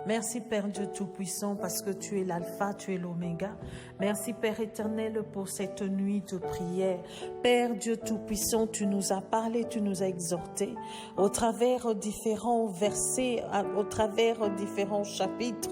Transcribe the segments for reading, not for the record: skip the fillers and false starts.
Merci Père Dieu Tout-Puissant parce que tu es l'alpha, tu es l'oméga. Merci Père éternel pour cette nuit de prière. Père Dieu Tout-Puissant, tu nous as parlé, tu nous as exhortés au travers différents versets, au travers différents chapitres.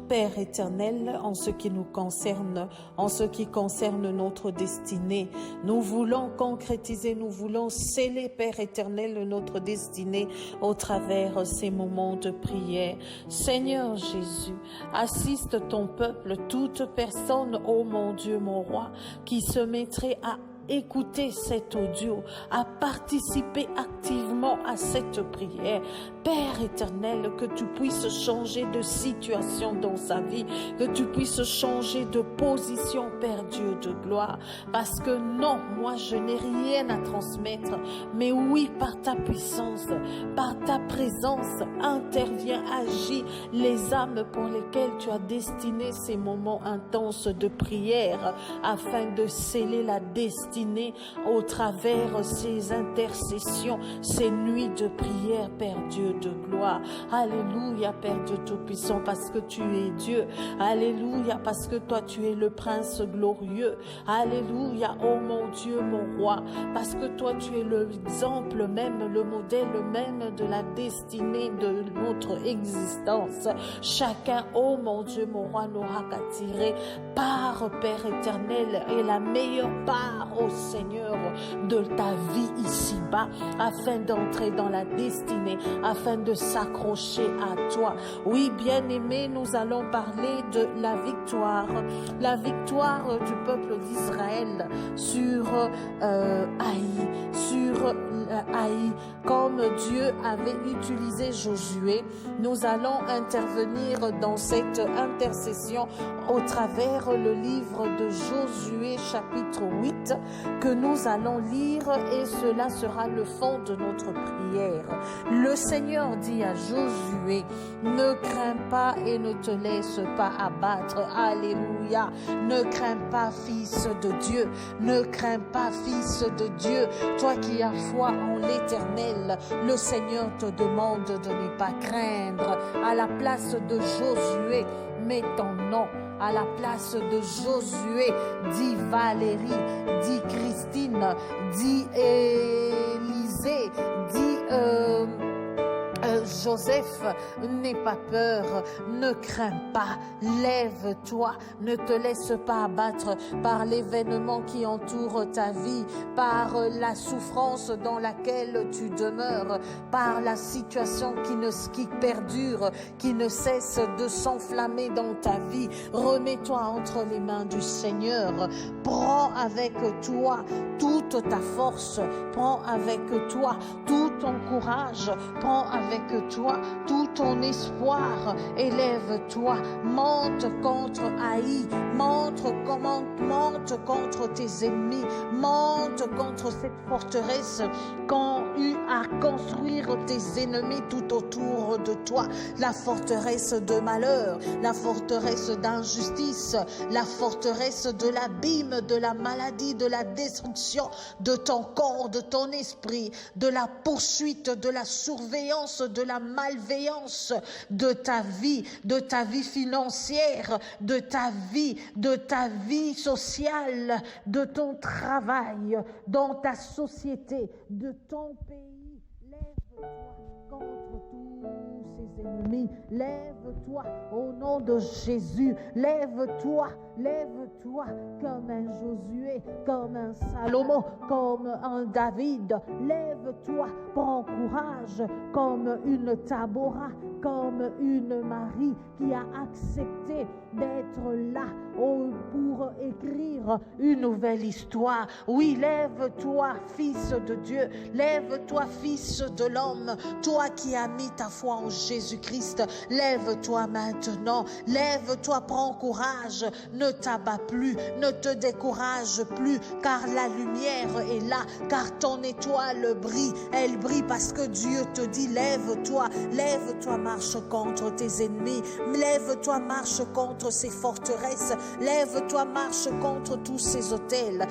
Père éternel, en ce qui nous concerne, en ce qui concerne notre destinée, nous voulons concrétiser, nous voulons sceller, Père éternel, notre destinée au travers ces moments de prière. Seigneur Jésus, assiste ton peuple, toute personne, ô mon Dieu, mon roi, qui se mettrait à écouter cet audio, à participer activement à cette prière. Père éternel, que tu puisses changer de situation dans sa vie, que tu puisses changer de position, Père Dieu de gloire, parce que non, moi je n'ai rien à transmettre, mais oui, par ta puissance, par ta présence, interviens, agis les âmes pour lesquelles tu as destiné ces moments intenses de prière, afin de sceller la destinée au travers ces intercessions, ces nuits de prière, Père Dieu de gloire. Alléluia, Père Dieu Tout-Puissant, parce que tu es Dieu. Alléluia, parce que toi tu es le Prince glorieux. Alléluia, oh mon Dieu, mon roi, parce que toi tu es l'exemple même, le modèle même de la destinée de notre existence. Chacun, oh mon Dieu, mon roi, n'aura qu'à tirer part, Père éternel, et la meilleure part, ô Seigneur, de ta vie ici-bas, afin d'entrer dans la destinée, afin de s'accrocher à toi. Oui, bien-aimés, nous allons parler de la victoire du peuple d'Israël sur Haï, comme Dieu avait utilisé Josué. Nous allons intervenir dans cette intercession au travers le livre de Josué chapitre 8 que nous allons lire, et cela sera le fond de notre prière. Le Seigneur dit à Josué: ne crains pas et ne te laisse pas abattre. Alléluia. Ne crains pas, fils de Dieu. Ne crains pas, fils de Dieu. Toi qui as foi en l'Éternel, le Seigneur te demande de ne pas craindre. À la place de Josué, mets ton nom. À la place de Josué, dit Valérie, dit Christine, dit Élisée, dit Joseph. N'aie pas peur, ne crains pas, lève-toi, ne te laisse pas abattre par l'événement qui entoure ta vie, par la souffrance dans laquelle tu demeures, par la situation qui perdure, qui ne cesse de s'enflammer dans ta vie. Remets-toi entre les mains du Seigneur, prends avec toi toute ta force, prends avec toi tout ton courage, prends avec toi tout ton espoir, élève-toi, monte contre Haï, monte contre tes ennemis, monte contre cette forteresse qu'ont eu à construire tes ennemis tout autour de toi, la forteresse de malheur, la forteresse d'injustice, la forteresse de l'abîme, de la maladie, de la destruction de ton corps, de ton esprit, de la poursuite, de la surveillance, de la malveillance de ta vie financière, de ta vie sociale, de ton travail, dans ta société, de ton pays. Lève-toi contre tous ces ennemis. Lève-toi au nom de Jésus. Lève-toi comme un Josué, comme un Salomon, comme un David. Lève-toi, prends courage comme une Tabora, comme une Marie qui a accepté d'être là pour écrire une nouvelle histoire. Oui, lève-toi, fils de Dieu, lève-toi, fils de l'homme, toi qui as mis ta foi en Jésus-Christ, lève-toi maintenant, lève-toi, prends courage, ne t'abats plus, ne te décourage plus, car la lumière est là, car ton étoile brille, elle brille parce que Dieu te dit lève-toi, lève-toi, marche contre tes ennemis, lève-toi, marche contre ces forteresses, lève-toi, marche contre tous ces hôtels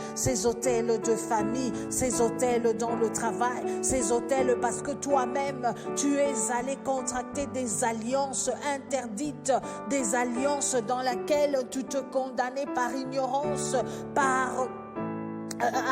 de famille, ces hôtels dans le travail, ces hôtels parce que toi-même tu es allé contracter été des alliances interdites, des alliances dans lesquelles tu te condamnais par ignorance, par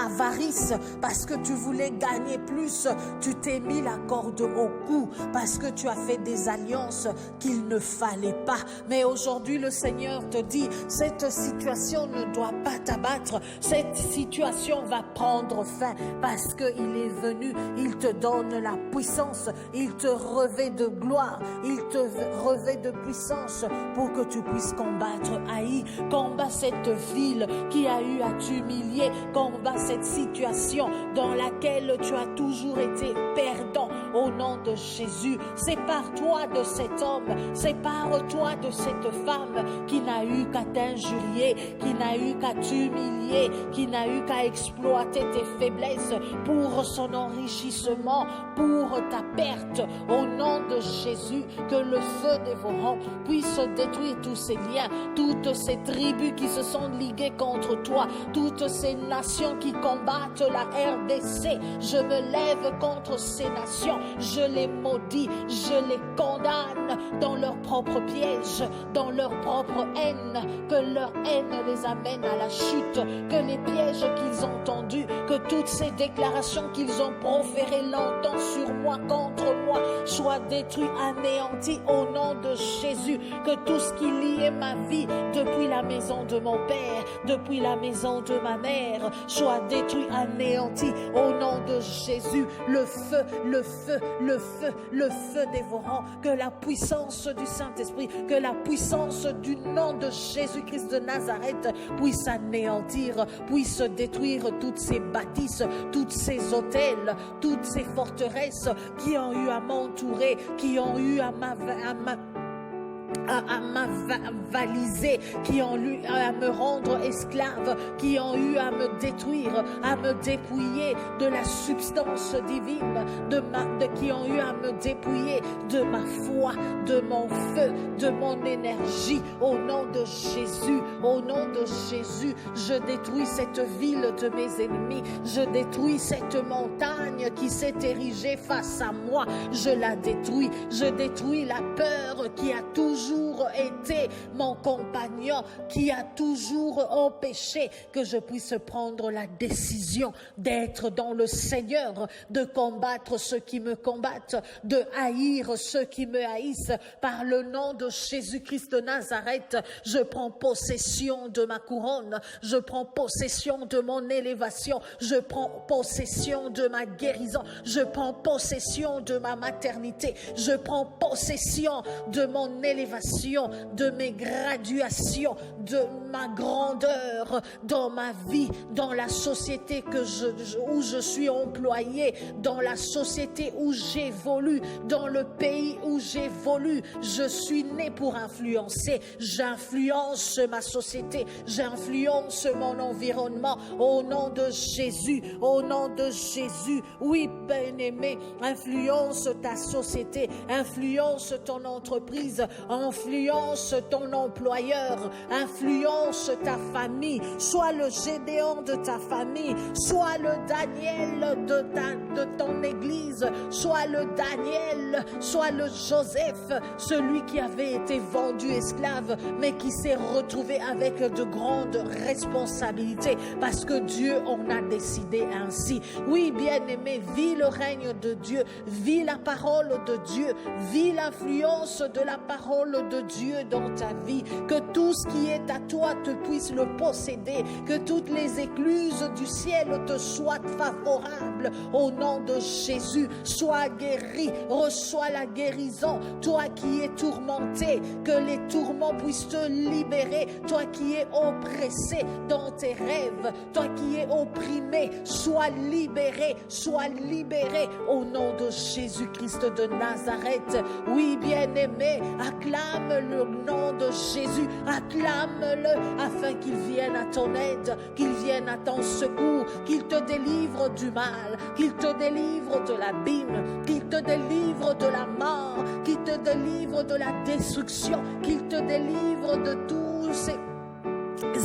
avarice, parce que tu voulais gagner plus, tu t'es mis la corde au cou, parce que tu as fait des alliances qu'il ne fallait pas. Mais aujourd'hui, le Seigneur te dit, cette situation ne doit pas t'abattre, cette situation va prendre fin, parce qu'il est venu, il te donne la puissance, il te revêt de gloire, il te revêt de puissance pour que tu puisses combattre Haï, combat cette ville qui a eu à t'humilier, combat cette situation dans laquelle tu as toujours été perdant. Au nom de Jésus, sépare-toi de cet homme, sépare-toi de cette femme qui n'a eu qu'à t'injurier, qui n'a eu qu'à t'humilier, qui n'a eu qu'à exploiter tes faiblesses pour son enrichissement, pour ta perte. Au nom de Jésus, que le feu dévorant puisse détruire tous ces liens, toutes ces tribus qui se sont liguées contre toi, toutes ces nations qui combattent la RDC. Je me lève contre ces nations, je les maudis, je les condamne dans leur propre piège, dans leur propre haine, que leur haine les amène à la chute, que les pièges qu'ils ont tendus, que toutes ces déclarations qu'ils ont proférées longtemps sur moi, contre moi, soient détruits, anéantis au nom de Jésus, que tout ce qui liait ma vie depuis la maison de mon père, depuis la maison de ma mère, soit détruit, anéanti au nom de Jésus. Le feu, le feu, le feu, le feu dévorant, que la puissance du Saint-Esprit, que la puissance du nom de Jésus-Christ de Nazareth puisse anéantir, puisse détruire toutes ces bâtisses, toutes ces hôtels, toutes ces forteresses qui ont eu à m'entourer, qui ont eu à m'avaliser, qui ont eu à me rendre esclave, qui ont eu à me détruire, à me dépouiller de la substance divine, qui ont eu à me dépouiller de ma foi, de mon feu, de mon énergie. Au nom de Jésus, au nom de Jésus, je détruis cette ville de mes ennemis, je détruis cette montagne qui s'est érigée face à moi, je la détruis, je détruis la peur qui a toujours été mon compagnon, qui a toujours empêché que je puisse prendre la décision d'être dans le Seigneur, de combattre ceux qui me combattent, de haïr ceux qui me haïssent. Par le nom de Jésus-Christ de Nazareth, je prends possession de ma couronne, je prends possession de mon élévation, je prends possession de ma guérison, je prends possession de ma maternité, je prends possession de mon élévation, de mes graduations, de ma grandeur dans ma vie, dans la société où je suis employé, dans la société où j'évolue, dans le pays où j'évolue. Je suis né pour influencer, j'influence ma société, j'influence mon environnement au nom de Jésus, au nom de Jésus. Oui, bien-aimé, influence ta société, influence ton entreprise, influence ton employeur, influence ta famille, sois le Gédéon de ta famille, sois le Daniel de ton église, sois le Daniel, sois le Joseph, celui qui avait été vendu esclave, mais qui s'est retrouvé avec de grandes responsabilités, parce que Dieu en a décidé ainsi. Oui, bien-aimé, vis le règne de Dieu, vis la parole de Dieu, vis l'influence de la parole de Dieu dans ta vie, que tout ce qui est à toi te puisse le posséder, que toutes les écluses du ciel te soient favorables au nom de Jésus. Sois guéri, reçois la guérison, toi qui es tourmenté, que les tourments puissent te libérer, toi qui es oppressé dans tes rêves, toi qui es opprimé, sois libéré au nom de Jésus-Christ de Nazareth. Oui, bien-aimé, acclame le nom de Jésus, acclame-le afin qu'il vienne à ton aide, qu'il vienne à ton secours, qu'il te délivre du mal, qu'il te délivre de l'abîme, qu'il te délivre de la mort, qu'il te délivre de la destruction, qu'il te délivre de tous ces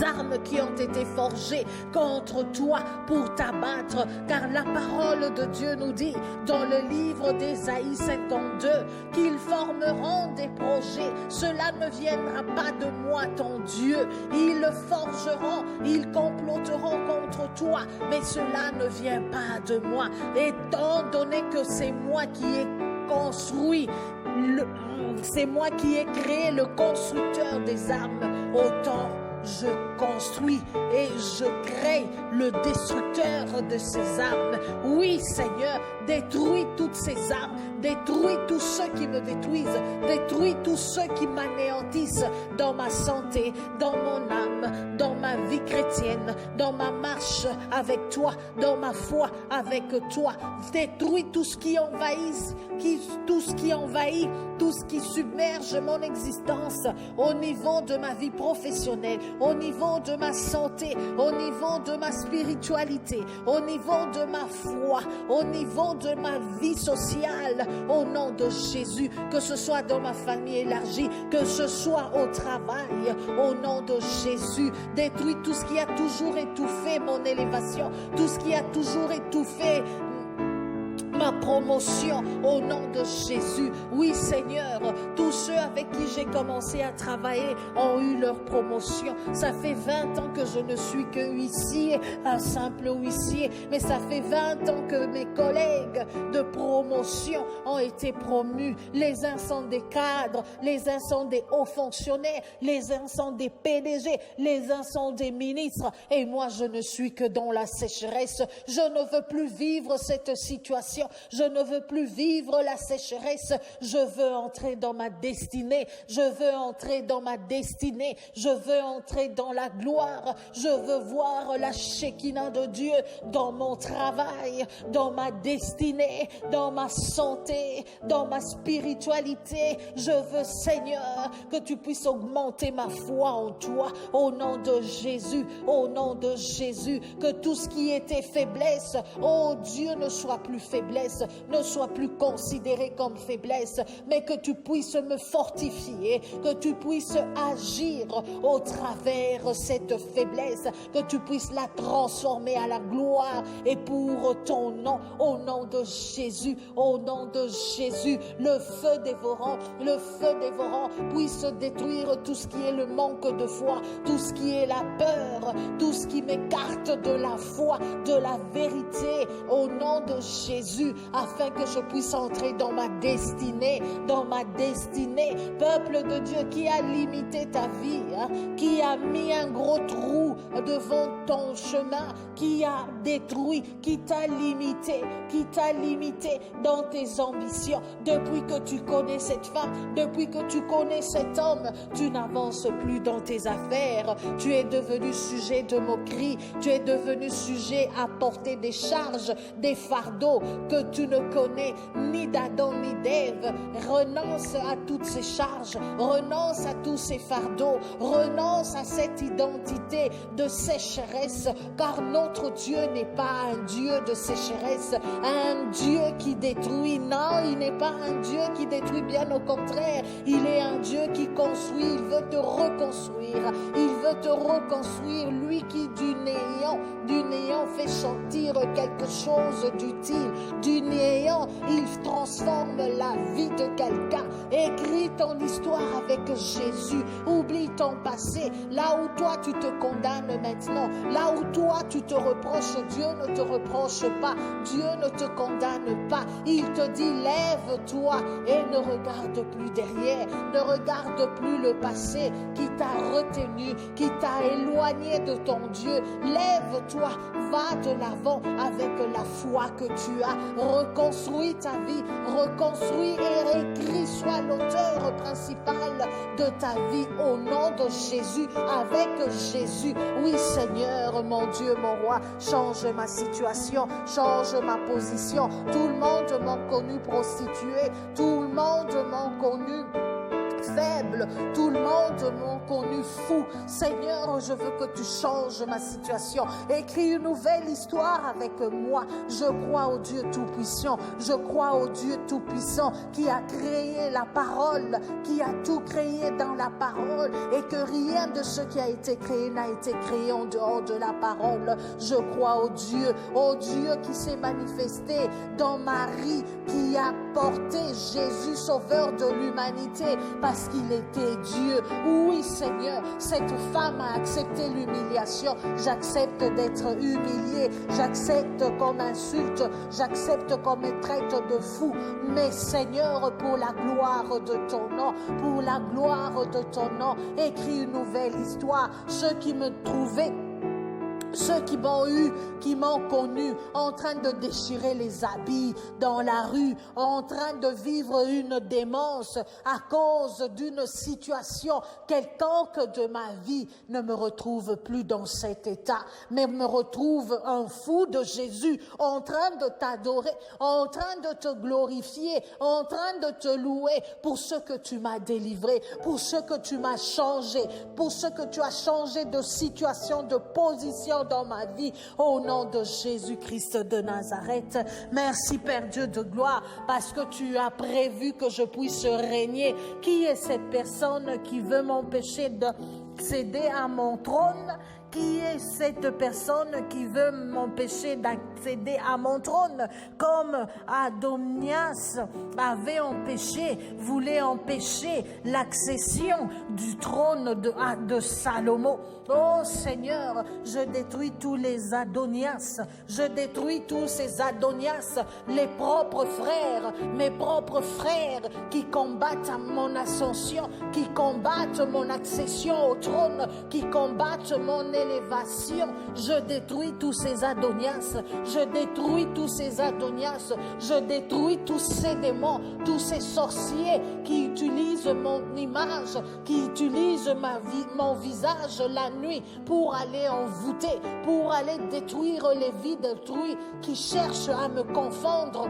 armes qui ont été forgées contre toi pour t'abattre, car la parole de Dieu nous dit dans le livre d'Ésaïe 52 qu'ils formeront des projets. Cela ne viendra pas de moi, ton Dieu. Ils le forgeront, ils comploteront contre toi, mais cela ne vient pas de moi. Étant donné que c'est moi qui ai construit, c'est moi qui ai créé le constructeur des armes, autant je construis et je crée le destructeur de ces armes. Oui, Seigneur, détruis toutes ces armes, détruis tous ceux qui me détruisent, détruis tous ceux qui m'anéantissent dans ma santé, dans mon âme, dans ma vie chrétienne, dans ma marche avec toi, dans ma foi avec toi. Détruis tout ce qui envahit, tout ce qui submerge mon existence au niveau de ma vie professionnelle, au niveau de ma santé, au niveau de ma spiritualité, au niveau de ma foi, au niveau de ma vie sociale, au nom de Jésus, que ce soit dans ma famille élargie, que ce soit au travail, au nom de Jésus. Détruis tout ce qui a toujours étouffé mon élévation, tout ce qui a toujours étouffé ma promotion au nom de Jésus. Oui, Seigneur, tous ceux avec qui j'ai commencé à travailler ont eu leur promotion. Ça fait 20 ans que je ne suis que huissier, un simple huissier, mais ça fait 20 ans que mes collègues de promotion ont été promus. Les uns sont des cadres, les uns sont des hauts fonctionnaires, les uns sont des PDG, les uns sont des ministres, et moi je ne suis que dans la sécheresse. Je ne veux plus vivre cette situation. Je ne veux plus vivre la sécheresse. Je veux entrer dans ma destinée. Je veux entrer dans ma destinée. Je veux entrer dans la gloire. Je veux voir la Shekinah de Dieu dans mon travail, dans ma destinée, dans ma santé, dans ma spiritualité. Je veux, Seigneur, que tu puisses augmenter ma foi en toi, au nom de Jésus, au nom de Jésus. Que tout ce qui était faiblesse, oh Dieu, ne soit plus faiblesse, ne soit plus considéré comme faiblesse, mais que tu puisses me fortifier, que tu puisses agir au travers cette faiblesse, que tu puisses la transformer à la gloire et pour ton nom, au nom de Jésus, au nom de Jésus. Le feu dévorant puisse détruire tout ce qui est le manque de foi, tout ce qui est la peur, tout ce qui m'écarte de la foi, de la vérité, au nom de Jésus, afin que je puisse entrer dans ma destinée, peuple de Dieu qui a limité ta vie, qui a mis un gros trou devant ton chemin, qui a détruit, qui t'a limité dans tes ambitions. Depuis que tu connais cette femme, depuis que tu connais cet homme, tu n'avances plus dans tes affaires, tu es devenu sujet de moquerie, tu es devenu sujet à porter des charges, des fardeaux que tu ne connais ni d'Adam ni d'Ève. Renonce à toutes ces charges, renonce à tous ces fardeaux, renonce à cette identité de sécheresse, car notre Dieu n'est pas un Dieu de sécheresse, un Dieu qui détruit. Non, il n'est pas un Dieu qui détruit, bien au contraire, il est un Dieu qui construit. Il veut te reconstruire, il veut te reconstruire, lui qui du néant fait sortir quelque chose d'utile, du néant il transforme la vie de quelqu'un. Écris ton histoire avec Jésus, oublie ton passé, là où toi tu te condamnes maintenant, là où toi tu te reproches, Dieu ne te reproche pas, Dieu ne te condamne pas. Il te dit lève-toi et ne regarde plus derrière, ne regarde plus le passé qui t'a retenu, qui t'a éloigné de ton Dieu. Lève-toi, va de l'avant avec la foi que tu as. Reconstruis ta vie, reconstruis et réécris, sois l'auteur principal de ta vie au nom de Jésus, avec Jésus. Oui Seigneur, mon Dieu, mon roi, change ma situation, change ma position. Tout le monde m'a connu prostituée, tout le monde m'a connu faible. Tout le monde m'a connu fou. Seigneur, je veux que tu changes ma situation. Écris une nouvelle histoire avec moi. Je crois au Dieu Tout-Puissant. Je crois au Dieu Tout-Puissant qui a créé la parole, qui a tout créé dans la parole et que rien de ce qui a été créé n'a été créé en dehors de la parole. Je crois au Dieu qui s'est manifesté dans Marie, qui a porté Jésus, sauveur de l'humanité, parce qu'il était Dieu. Oui, Seigneur, cette femme a accepté l'humiliation. J'accepte d'être humilié, j'accepte qu'on m'insulte, j'accepte qu'on me traite de fou. Mais Seigneur, pour la gloire de ton nom, pour la gloire de ton nom, écris une nouvelle histoire. Ceux qui me trouvaient, ceux qui m'ont eu, qui m'ont connu, en train de déchirer les habits dans la rue, en train de vivre une démence à cause d'une situation quelconque de ma vie, ne me retrouve plus dans cet état, mais me retrouve un fou de Jésus, en train de t'adorer, en train de te glorifier, en train de te louer pour ce que tu m'as délivré, pour ce que tu m'as changé, pour ce que tu as changé de situation, de position dans ma vie, au nom de Jésus-Christ de Nazareth. Merci Père Dieu de gloire, parce que tu as prévu que je puisse régner. Qui est cette personne qui veut m'empêcher d'accéder à mon trône? Qui est cette personne qui veut m'empêcher d'accéder à mon trône? Comme Adonias avait voulait empêcher l'accession du trône de Salomon. Oh Seigneur, je détruis tous les Adonias, je détruis tous ces Adonias, les propres frères, mes propres frères qui combattent mon ascension, qui combattent mon accession au trône, qui combattent mon élévation. Je détruis tous ces Adonias, je détruis tous ces Adonias, je détruis tous ces démons, tous ces sorciers qui utilisent mon image, qui utilisent mon visage la nuit pour aller envoûter, pour aller détruire les vies d'autrui, qui cherchent à me confondre.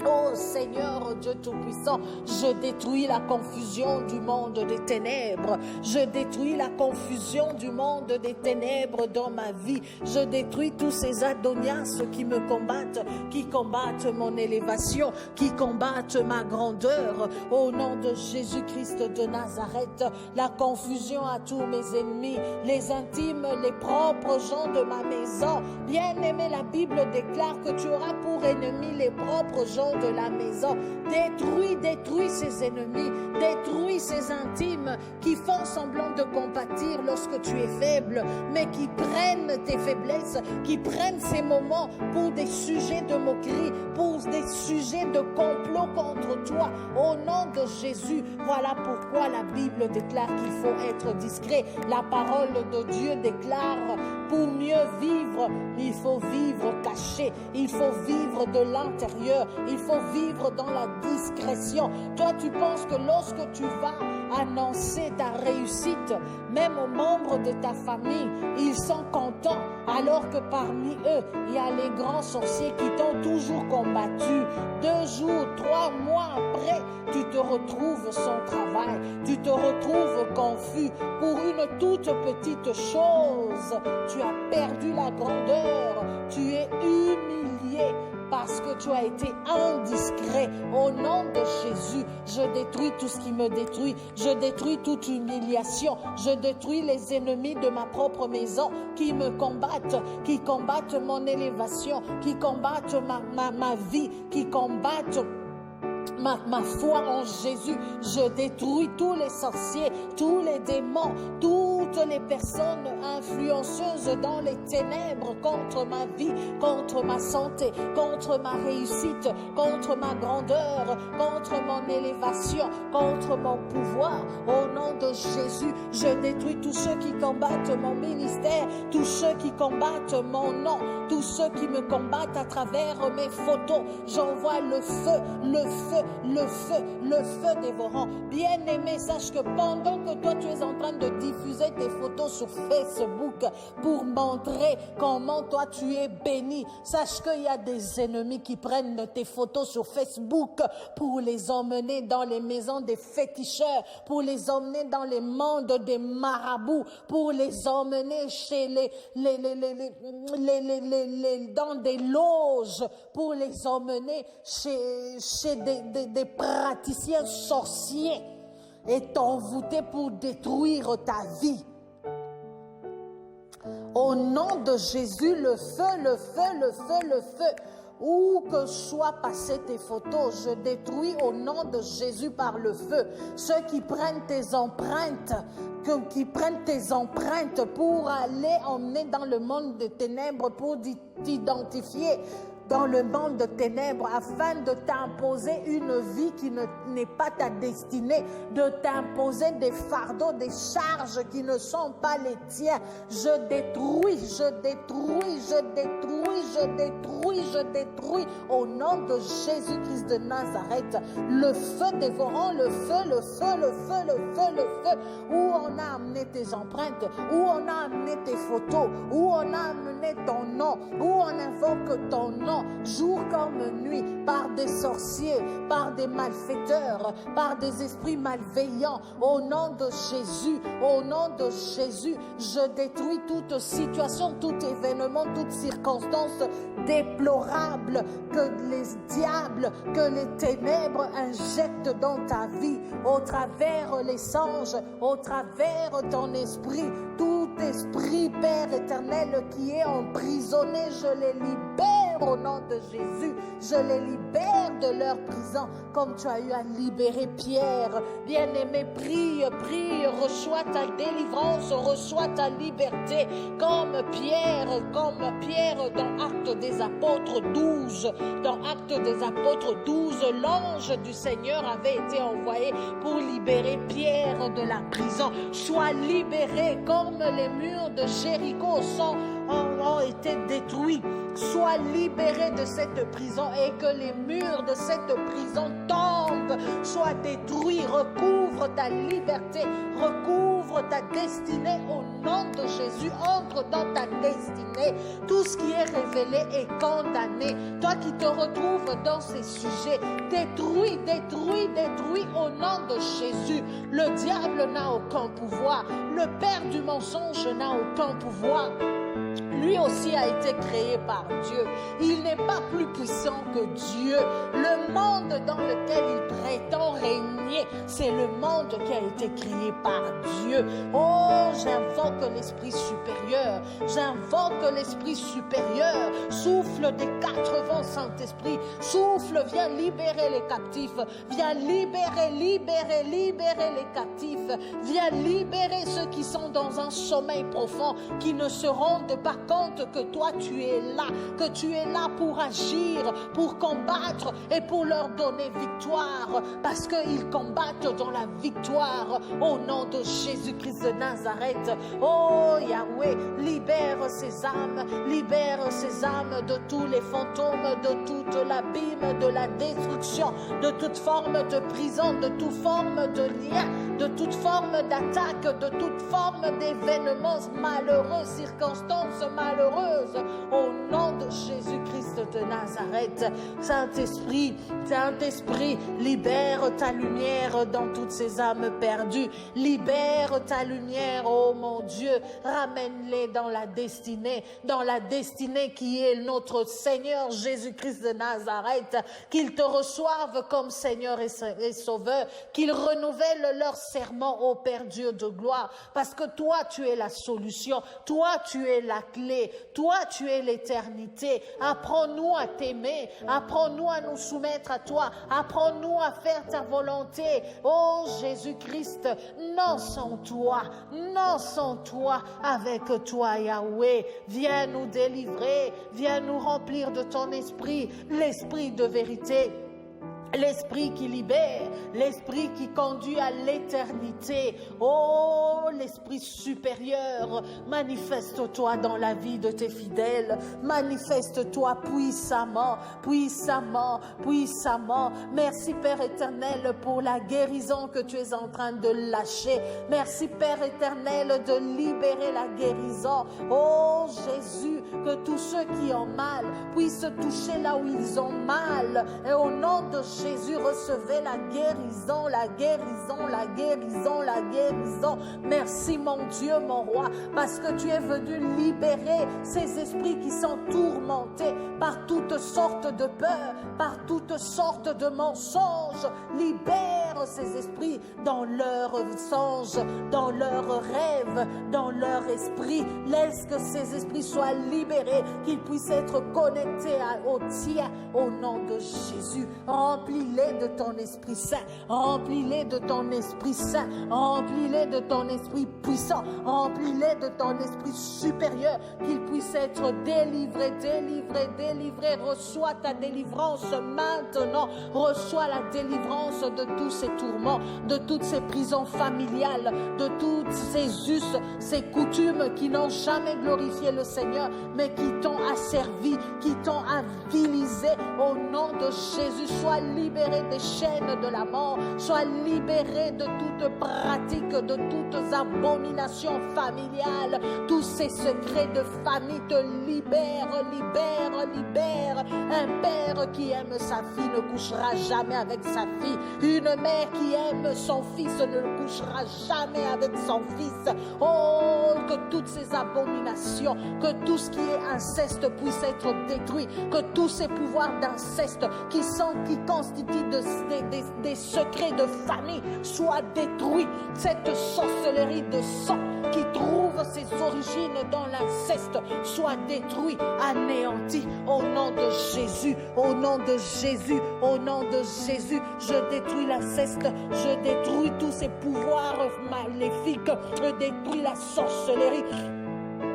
Oh Seigneur Dieu Tout-Puissant, je détruis la confusion du monde des ténèbres. Je détruis la confusion du monde des ténèbres dans ma vie. Je détruis tous ces Adonias qui me combattent, qui combattent mon élévation, qui combattent ma grandeur. Au nom de Jésus-Christ de Nazareth, la confusion à tous mes ennemis, les intimes, les propres gens de ma maison. Bien-aimé, la Bible déclare que tu auras pour ennemis les propres gens de la maison. Détruis ces ennemis, détruis ces intimes qui font semblant de compatir lorsque tu es faible, mais qui prennent tes faiblesses, qui prennent ces moments pour des sujets de moquerie, pour des sujets de complot contre toi. Au nom de Jésus, voilà pourquoi la Bible déclare qu'il faut être discret. La parole de Dieu déclare, pour mieux vivre, il faut vivre caché, il faut vivre de l'intérieur, il faut vivre dans la discrétion. Toi, tu penses que lorsque tu vas annoncer ta réussite, même aux membres de ta famille, ils sont contents, alors que parmi eux, il y a les grands sorciers qui t'ont toujours combattu. 2 jours, 3 mois après, tu te retrouves sans travail, tu te retrouves confus pour une toute petite chose. Tu as perdu la grandeur, tu es humilié parce que tu as été indiscret. Au nom de Jésus, je détruis tout ce qui me détruit. Je détruis toute humiliation. Je détruis les ennemis de ma propre maison qui me combattent, qui combattent mon élévation, qui combattent ma vie, qui combattent ma foi en Jésus. Je détruis tous les sorciers, tous les démons, toutes les personnes influenceuses dans les ténèbres contre ma vie, contre ma santé, contre ma réussite, contre ma grandeur, contre mon élévation, contre mon pouvoir. Au nom de Jésus, je détruis tous ceux qui combattent mon ministère, tous ceux qui combattent mon nom, tous ceux qui me combattent à travers mes photos. J'envoie le feu, le feu, le feu, le feu dévorant. Bien-aimé, sache que pendant que toi tu es en train de diffuser tes photos sur Facebook pour montrer comment toi tu es béni. Sache qu'il y a des ennemis qui prennent tes photos sur Facebook pour les emmener dans les maisons des féticheurs, pour les emmener dans les mondes des marabouts, pour les emmener chez dans des loges, pour les emmener chez des praticiens sorciers et t'envoûter pour détruire ta vie. Au nom de Jésus, le feu, le feu, le feu, le feu. Où que soient passées tes photos, je détruis au nom de Jésus par le feu. Ceux qui prennent tes empreintes, pour aller emmener dans le monde des ténèbres, pour t'identifier dans le monde de ténèbres, afin de t'imposer une vie qui n'est pas ta destinée, de t'imposer des fardeaux, des charges qui ne sont pas les tiens. Je détruis, je détruis, je détruis, je détruis, je détruis, au nom de Jésus-Christ de Nazareth, le feu dévorant, le feu, le feu, le feu, le feu, le feu, où on a amené tes empreintes, où on a amené tes photos, où on a amené ton nom, où on invoque ton nom, jour comme nuit, par des sorciers, par des malfaiteurs, par des esprits malveillants. Au nom de Jésus, au nom de Jésus, je détruis toute situation, tout événement, toute circonstance déplorable que les diables, que les ténèbres injectent dans ta vie, au travers les anges, au travers ton esprit. Tout esprit, Père éternel, qui est emprisonné, je les libère au nom de Jésus. Je les libère de leur prison, comme tu as eu à libérer Pierre. Bien-aimé, prie, prie, reçois ta délivrance, reçois ta liberté, comme Pierre dans Actes des Apôtres 12. Dans Actes des Apôtres 12, l'ange du Seigneur avait été envoyé pour libérer Pierre de la prison. Sois libéré comme les murs de Jéricho ont été détruits. Sois libéré de cette prison et que les murs de cette prison tombent, soient détruits. Recouvre ta liberté, recouvre ta destinée au nom de Jésus. Entre dans ta destinée. Tout ce qui est révélé est condamné. Toi qui te retrouves dans ces sujets, détruis, détruis, détruis au nom de Jésus. Le diable n'a aucun pouvoir. Le père du mensonge n'a aucun pouvoir. Lui aussi a été créé par Dieu. Il n'est pas plus puissant que Dieu. Le monde dans lequel il prétend régner, c'est le monde qui a été créé par Dieu. Oh, j'invoque l'Esprit supérieur. J'invoque l'Esprit supérieur. Souffle des 4 vents, Saint-Esprit. Souffle, viens libérer les captifs. Viens libérer les captifs. Viens libérer ceux qui sont dans un sommeil profond, qui ne se rendent pas compte que toi tu es là pour agir, pour combattre et pour leur donner victoire, parce qu'ils combattent dans la victoire au nom de Jésus-Christ de Nazareth. Oh Yahweh, libère ces âmes de tous les fantômes, de toute l'abîme, de la destruction, de toute forme de prison, de toute forme de lien, de toute forme d'attaque, de toute forme d'événements malheureux, circonstances malheureuses, au nom de Jésus-Christ de Nazareth. Saint-Esprit, Saint-Esprit, libère ta lumière dans toutes ces âmes perdues. Libère ta lumière, oh mon Dieu. Ramène-les dans la destinée qui est notre Seigneur Jésus-Christ de Nazareth. Qu'ils te reçoivent comme Seigneur et Sauveur. Qu'ils renouvellent leur serment, ô Père Dieu de gloire. Parce que toi, tu es la solution. Toi, tu es la clé. Toi, tu es l'éternité. Apprends-nous à t'aimer. Apprends-nous à nous soumettre à toi. Apprends-nous à faire ta volonté. Oh Jésus-Christ, non sans toi, non sans toi, avec toi Yahweh. Viens nous délivrer. Viens nous remplir de ton esprit, l'esprit de vérité. L'esprit qui libère, l'esprit qui conduit à l'éternité. Oh, l'esprit supérieur, manifeste-toi dans la vie de tes fidèles. Manifeste-toi puissamment, puissamment, puissamment. Merci Père éternel pour la guérison que tu es en train de lâcher. Merci Père éternel de libérer la guérison. Oh Jésus, que tous ceux qui ont mal puissent toucher là où ils ont mal. Et au nom de Jésus, recevez la guérison, la guérison, la guérison, la guérison. Merci mon Dieu, mon roi, parce que tu es venu libérer ces esprits qui sont tourmentés par toutes sortes de peurs, par toutes sortes de mensonges. Libère ces esprits dans leurs songes, dans leurs rêves, dans leur esprit. Laisse que ces esprits soient libérés, qu'ils puissent être connectés au tien, au nom de Jésus. Remplis-les de ton Esprit Saint, remplis-les de ton Esprit Saint, remplis-les de ton Esprit puissant, remplis-les de ton Esprit supérieur, qu'ils puissent être délivrés, délivrés, délivrés. Reçois ta délivrance maintenant, reçois la délivrance de tous ces tourments, de toutes ces prisons familiales, de toutes ces us, ces coutumes qui n'ont jamais glorifié le Seigneur, mais qui t'ont asservi, qui t'ont avilisé. Au nom de Jésus, sois libéré des chaînes de la mort, sois libéré de toute pratique, de toutes abominations familiales. Tous ces secrets de famille te libèrent, libèrent, libèrent. Un père qui aime sa fille ne couchera jamais avec sa fille. Une mère qui aime son fils ne couchera jamais avec son fils. Oh, que toutes ces abominations, que tout ce qui est inceste puisse être détruit, que tous ces pouvoirs d'inceste qui constituent des secrets de famille soient détruits. Cette sorcellerie de sang qui trouve ses origines dans l'inceste soit détruite, anéantie au nom de Jésus, au nom de Jésus, au nom de Jésus. Je détruis l'inceste, je détruis tous ces pouvoirs maléfiques, je détruis la sorcellerie.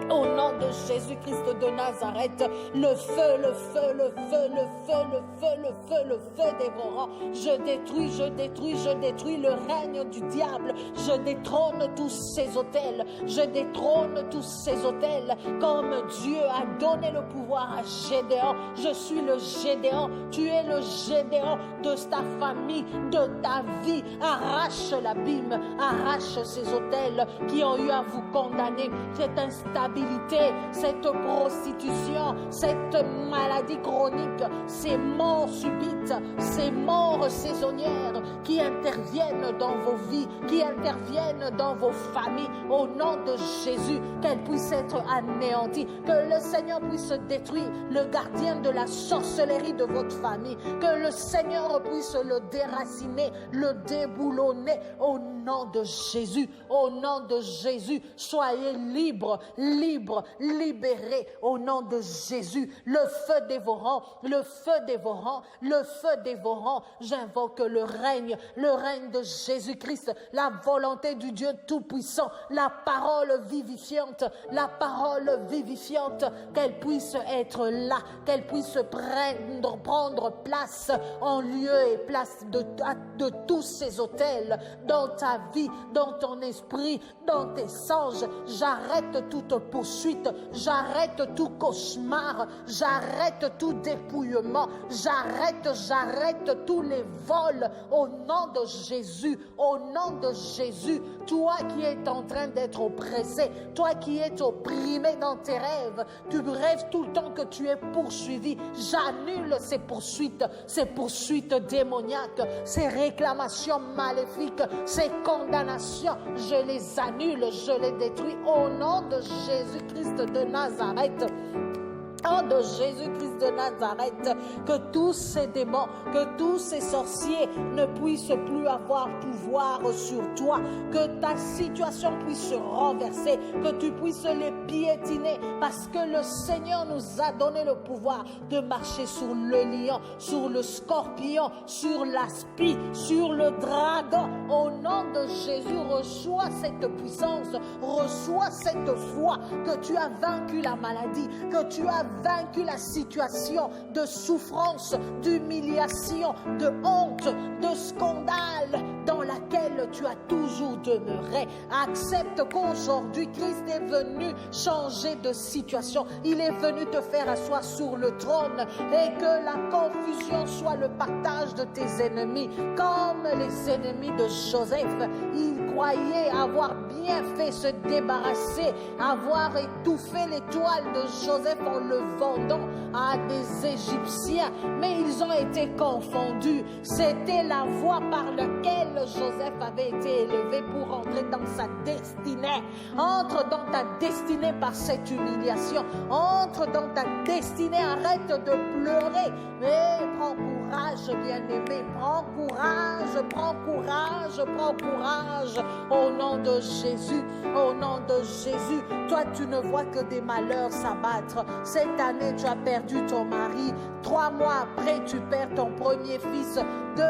Au nom de Jésus-Christ de Nazareth, le feu, le feu, le feu, le feu, le feu, le feu, le feu dévorant. Je détruis, je détruis, je détruis le règne du diable. Je détrône tous ces autels. Je détrône tous ces autels. Comme Dieu a donné le pouvoir à Gédéon. Je suis le Gédéon. Tu es le Gédéon de ta famille, de ta vie. Arrache l'abîme. Arrache ces autels qui ont eu à vous condamner. Cette instabilité, cette prostitution, cette maladie chronique, ces morts subites, ces morts saisonnières qui interviennent dans vos vies, qui interviennent dans vos familles, au nom de Jésus, qu'elles puissent être anéanties, que le Seigneur puisse détruire le gardien de la sorcellerie de votre famille, que le Seigneur puisse le déraciner, le déboulonner, au nom de Jésus, au nom de Jésus. Soyez libres, libres, libérés au nom de Jésus. Le feu dévorant, le feu dévorant, le feu dévorant. J'invoque le règne de Jésus-Christ, la volonté du Dieu Tout-Puissant, la parole vivifiante, qu'elle puisse être là, qu'elle puisse prendre place en lieu et place de tous ces autels dans ta vie, dans ton esprit, dans tes songes. J'arrête toute poursuite, j'arrête tout cauchemar, j'arrête tout dépouillement, j'arrête tous les vols au nom de Jésus, au nom de Jésus. Toi qui es en train d'être oppressé, toi qui es opprimé dans tes rêves, tu rêves tout le temps que tu es poursuivi. J'annule ces poursuites démoniaques, ces réclamations maléfiques, ces condamnations. Je les annule, je les détruis au nom de Jésus-Christ de Nazareth. Au nom de Jésus-Christ de Nazareth, que tous ces démons, que tous ces sorciers ne puissent plus avoir pouvoir sur toi, que ta situation puisse se renverser, que tu puisses les piétiner, parce que le Seigneur nous a donné le pouvoir de marcher sur le lion, sur le scorpion, sur l'aspi, sur le dragon. Au nom de Jésus, reçois cette puissance, reçois cette foi, que tu as vaincu la maladie, que tu as vaincu la situation de souffrance, d'humiliation, de honte, de scandale dans laquelle tu as toujours demeuré. Accepte qu'aujourd'hui Christ est venu changer de situation. Il est venu te faire asseoir sur le trône et que la confusion soit le partage de tes ennemis. Comme les ennemis de Joseph, ils croyaient avoir bien fait se débarrasser, avoir étouffé l'étoile de Joseph en le vendant à des Égyptiens, mais ils ont été confondus. C'était la voie par laquelle Joseph avait été élevé pour entrer dans sa destinée. Entre dans ta destinée par cette humiliation. Entre dans ta destinée, arrête de pleurer. Mais prends courage, bien-aimé. Prends courage, prends courage, prends courage. Au nom de Jésus, au nom de Jésus. Toi, tu ne vois que des malheurs s'abattre. Cette année, tu as perdu ton mari. 3 mois après, tu perds ton premier fils. 2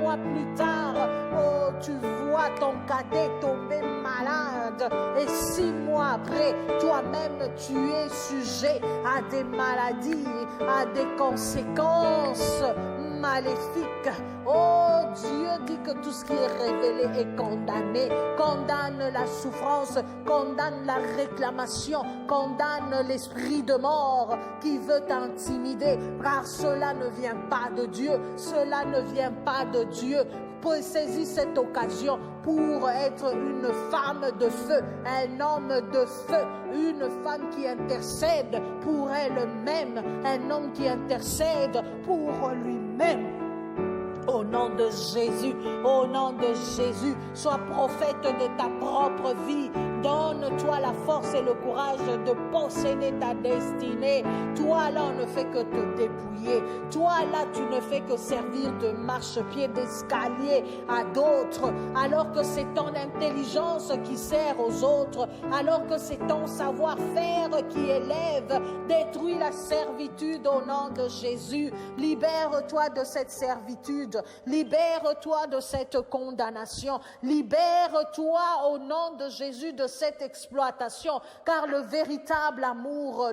mois plus tard, oh, tu vois ton cadet tomber malade. Et 6 mois après, toi-même, tu es sujet à des maladies, à des conséquences maléfiques. Oh, Dieu dit que tout ce qui est révélé est condamné. Condamne la souffrance, condamne la réclamation, condamne l'esprit de mort qui veut t'intimider. Car cela ne vient pas de Dieu. Cela ne vient pas de Dieu. Saisis cette occasion pour être une femme de feu, un homme de feu, une femme qui intercède pour elle-même, un homme qui intercède pour lui-même. Au nom de Jésus, au nom de Jésus, sois prophète de ta propre vie. Donne-toi la force et le courage de posséder ta destinée. Toi là, on ne fait que te dépouiller. Toi là, tu ne fais que servir de marchepied, d'escalier à d'autres, alors que c'est ton intelligence qui sert aux autres, alors que c'est ton savoir-faire qui élève. Détruis la servitude au nom de Jésus. Libère-toi de cette servitude. Libère-toi de cette condamnation. Libère-toi au nom de Jésus de cette exploitation, car le véritable amour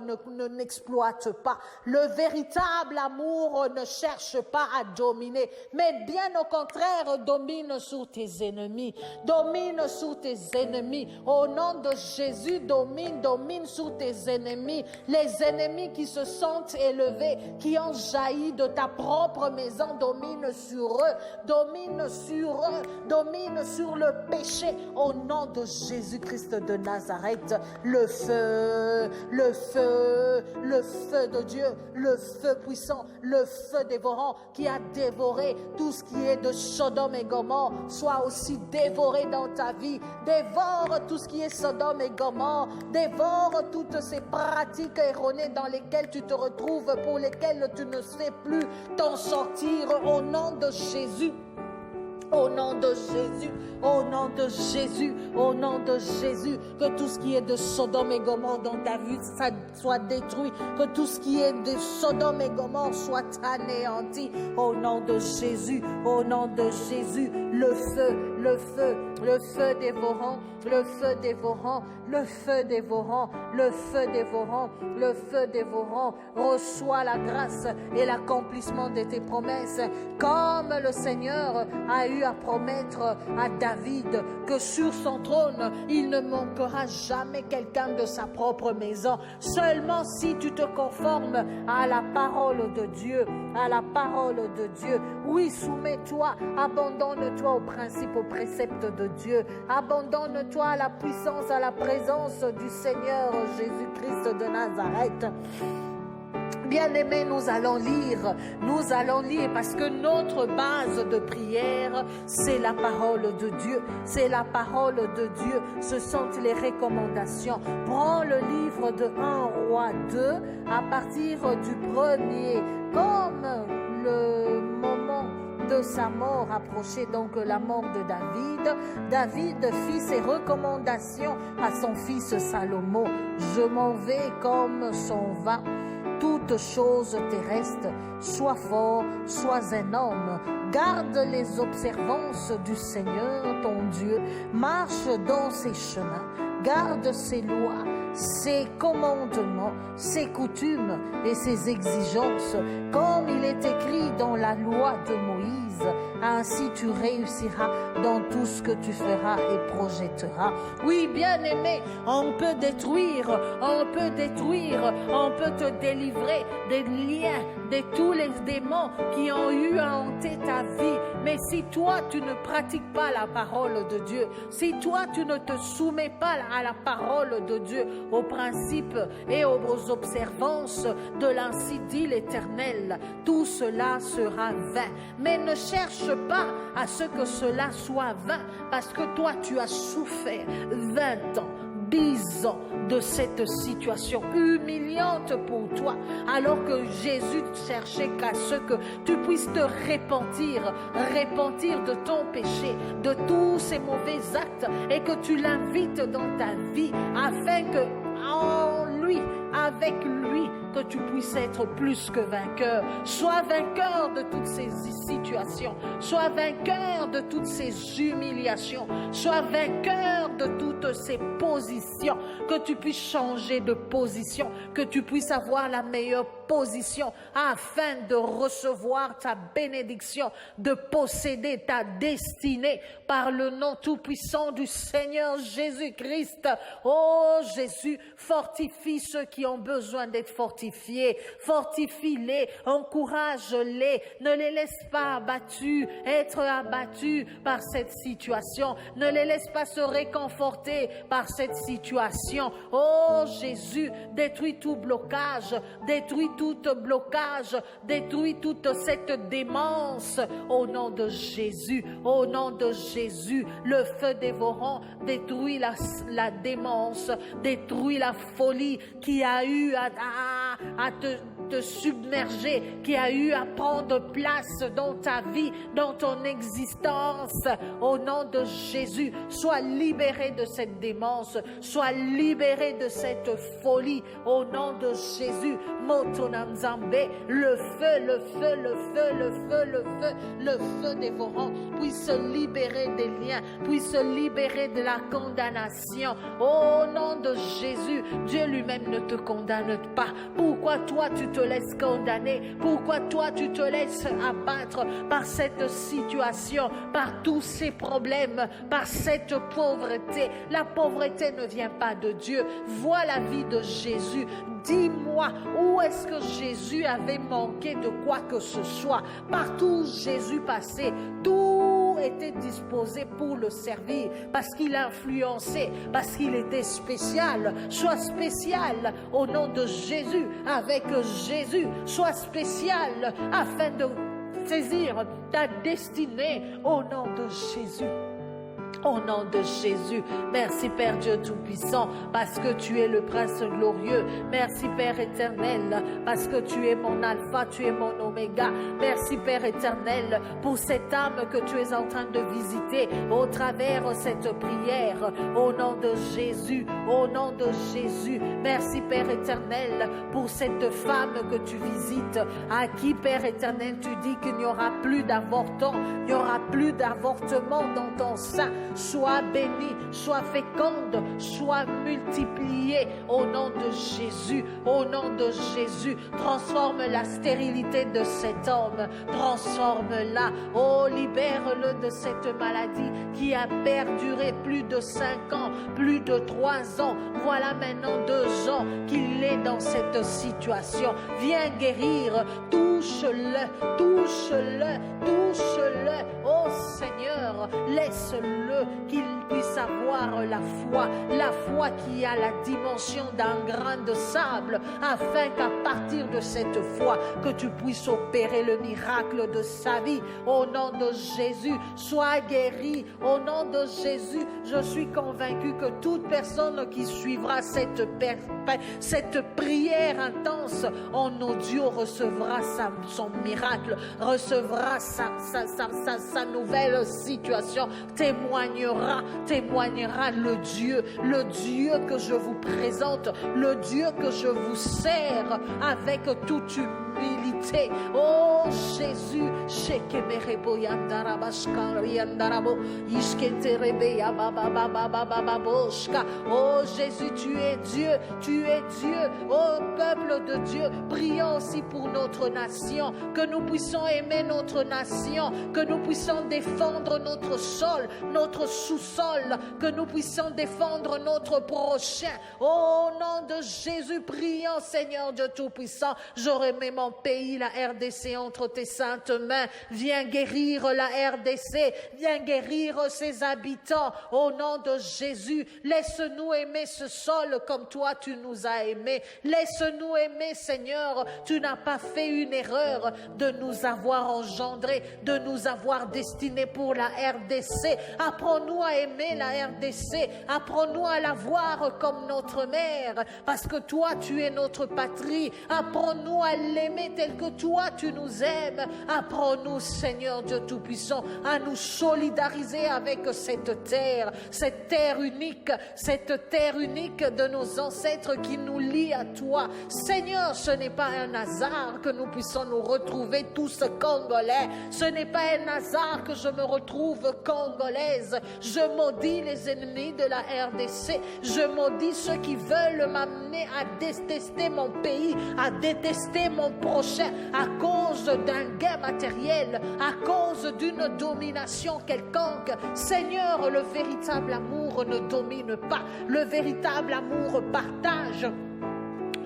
n'exploite pas. Le véritable amour ne cherche pas à dominer, mais bien au contraire domine sur tes ennemis. Domine sur tes ennemis. Au nom de Jésus, domine sur tes ennemis. Les ennemis qui se sentent élevés, qui ont jailli de ta propre maison, domine sur eux, domine sur le péché. Au nom de Jésus-Christ de Nazareth, le feu de Dieu, le feu puissant, le feu dévorant qui a dévoré tout ce qui est de Sodome et Gomorrhe, soit aussi dévoré dans ta vie. Dévore tout ce qui est Sodome et Gomorrhe, dévore toutes ces pratiques erronées dans lesquelles tu te retrouves, pour lesquelles tu ne sais plus t'en sortir. Au nom de Jésus. Au nom de Jésus, au nom de Jésus, au nom de Jésus, que tout ce qui est de Sodome et Gomorrhe dans ta vie soit détruit, que tout ce qui est de Sodome et Gomorrhe soit anéanti. Au nom de Jésus, au nom de Jésus, le feu dévorant, le feu dévorant, le feu dévorant, le feu dévorant, le feu dévorant, reçois la grâce et l'accomplissement de tes promesses, comme le Seigneur a eu à promettre à David que sur son trône, il ne manquera jamais quelqu'un de sa propre maison. Seulement si tu te conformes à la parole de Dieu, à la parole de Dieu. Oui, soumets-toi, abandonne-toi aux principes, aux préceptes de Dieu. Abandonne-toi à la puissance, à la présence du Seigneur Jésus-Christ de Nazareth. Bien-aimés, nous allons lire parce que notre base de prière, c'est la parole de Dieu, c'est la parole de Dieu, ce sont les recommandations. Prends le livre de 1 Roi 2 à partir du 1er, comme le moment de sa mort approchait, donc la mort de David. David fit ses recommandations à son fils Salomon. Je m'en vais comme s'en va toute chose terrestre, sois fort, sois un homme, garde les observances du Seigneur ton Dieu, marche dans ses chemins, garde ses lois, ses commandements, ses coutumes et ses exigences, comme il est écrit dans la loi de Moïse. Ainsi tu réussiras dans tout ce que tu feras et projetteras. Oui, bien-aimé, on peut détruire, on peut te délivrer des liens, de tous les démons qui ont eu à hanter ta vie. Mais si toi, tu ne pratiques pas la parole de Dieu, si toi, tu ne te soumets pas à la parole de Dieu, aux principes et aux observances de l'ainsi dit l'Éternel, tout cela sera vain. Mais ne cherche pas à ce que cela soit vain, parce que toi, tu as souffert 20 ans, 10 ans de cette situation humiliante pour toi, alors que Jésus cherchait qu'à ce que tu puisses te repentir de ton péché, de tous ces mauvais actes, et que tu l'invites dans ta vie, afin que en lui, avec lui, que tu puisses être plus que vainqueur. Sois vainqueur de toutes ces situations. Sois vainqueur de toutes ces humiliations. Sois vainqueur de toutes ces positions. Que tu puisses changer de position. Que tu puisses avoir la meilleure position afin de recevoir ta bénédiction, de posséder ta destinée par le nom tout-puissant du Seigneur Jésus-Christ. Oh Jésus, fortifie ceux qui ont besoin d'être fortifiés. Fortifie-les, encourage-les, ne les laisse pas être abattus par cette situation. Ne les laisse pas se réconforter par cette situation. Oh Jésus, détruis tout blocage, détruis tout blocage, détruis toute cette démence au nom de Jésus, au nom de Jésus. Le feu dévorant détruit la démence, détruit la folie qui a eu à te submerger, qui a eu à prendre place dans ta vie, dans ton existence. Au nom de Jésus, sois libéré de cette démence, sois libéré de cette folie. Au nom de Jésus, Motonamzambe, le feu dévorant puisse libérer des liens, puisse libérer de la condamnation. Au nom de Jésus, Dieu lui-même ne te condamne pas. Pourquoi toi tu te laisses condamner? Pourquoi toi tu te laisses abattre par cette situation, par tous ces problèmes, par cette pauvreté? La pauvreté ne vient pas de Dieu. Vois la vie de Jésus. Dis-moi, où est-ce que Jésus avait manqué de quoi que ce soit? Partout où Jésus passait, tout était disposé pour le servir, parce qu'il influençait, parce qu'il était spécial. Sois spécial au nom de Jésus, avec Jésus. Sois spécial afin de saisir ta destinée au nom de Jésus. Au nom de Jésus, merci Père Dieu Tout-Puissant, parce que tu es le Prince glorieux. Merci Père éternel, parce que tu es mon alpha, tu es mon oméga. Merci Père éternel, pour cette âme que tu es en train de visiter au travers cette prière. Au nom de Jésus, au nom de Jésus. Merci Père éternel, pour cette femme que tu visites, à qui Père éternel, tu dis qu'il n'y aura plus d'avortement, il n'y aura plus d'avortement dans ton sein. Sois béni, sois féconde, sois multiplié au nom de Jésus, au nom de Jésus. Transforme la stérilité de cet homme, transforme-la. Oh, libère-le de cette maladie qui a perduré plus de 5 ans, plus de 3 ans. Voilà maintenant 2 ans qu'il est dans cette situation. Viens guérir, touche-le, touche-le, touche-le. Oh Seigneur, laisse-le qu'il puisse avoir la foi qui a la dimension d'un grain de sable, afin qu'à partir de cette foi, que tu puisses opérer le miracle de sa vie. Au nom de Jésus, sois guéri. Au nom de Jésus, je suis convaincu que toute personne qui suivra cette prière intense en audio recevra son miracle, recevra sa nouvelle situation, témoignera le Dieu que je vous présente, le Dieu que je vous sers avec toute humilité d'humilité. Oh Jésus, oh Jésus, tu es Dieu, tu es Dieu. Oh peuple de Dieu, prions aussi pour notre nation, que nous puissions aimer notre nation, que nous puissions défendre notre sol, notre sous-sol, que nous puissions défendre notre prochain. Oh, au nom de Jésus, prions, Seigneur Dieu Tout-Puissant. Je remets mon pays, la RDC, entre tes saintes mains. Viens guérir la RDC, viens guérir ses habitants. Au nom de Jésus, laisse-nous aimer ce sol comme toi tu nous as aimés. Laisse-nous aimer, Seigneur. Tu n'as pas fait une erreur de nous avoir engendrés, de nous avoir destinés pour la RDC. Apprends-nous à aimer la RDC. Apprends-nous à la voir comme notre mère, parce que toi, tu es notre patrie. Apprends-nous à l'aimer tel que toi, tu nous aimes. Apprends-nous, Seigneur Dieu Tout-Puissant, à nous solidariser avec cette terre unique de nos ancêtres qui nous lie à toi. Seigneur, ce n'est pas un hasard que nous puissions nous retrouver tous congolais. Ce n'est pas un hasard que je me retrouve congolaise. Je maudis les ennemis de la RDC. Je maudis ceux qui veulent m'amener à détester mon pays, à détester mon prochain à cause d'un gain matériel, à cause d'une domination quelconque. Seigneur, le véritable amour ne domine pas. Le véritable amour partage.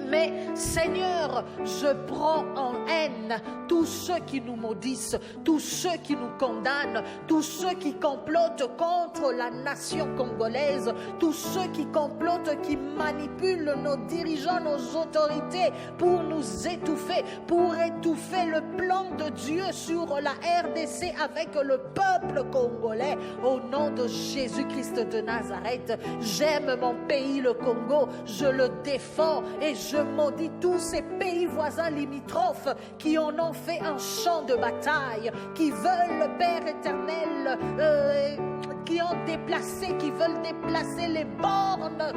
Mais Seigneur, je prends en haine tous ceux qui nous maudissent, tous ceux qui nous condamnent, tous ceux qui complotent contre la nation congolaise, tous ceux qui complotent, qui manipulent nos dirigeants, nos autorités pour nous étouffer, pour étouffer le plan de Dieu sur la RDC avec le peuple congolais. Au nom de Jésus-Christ de Nazareth, j'aime mon pays, le Congo, je le défends et je maudis tous ces pays voisins limitrophes qui en ont fait un champ de bataille, qui veulent, Père éternel, qui veulent déplacer les bornes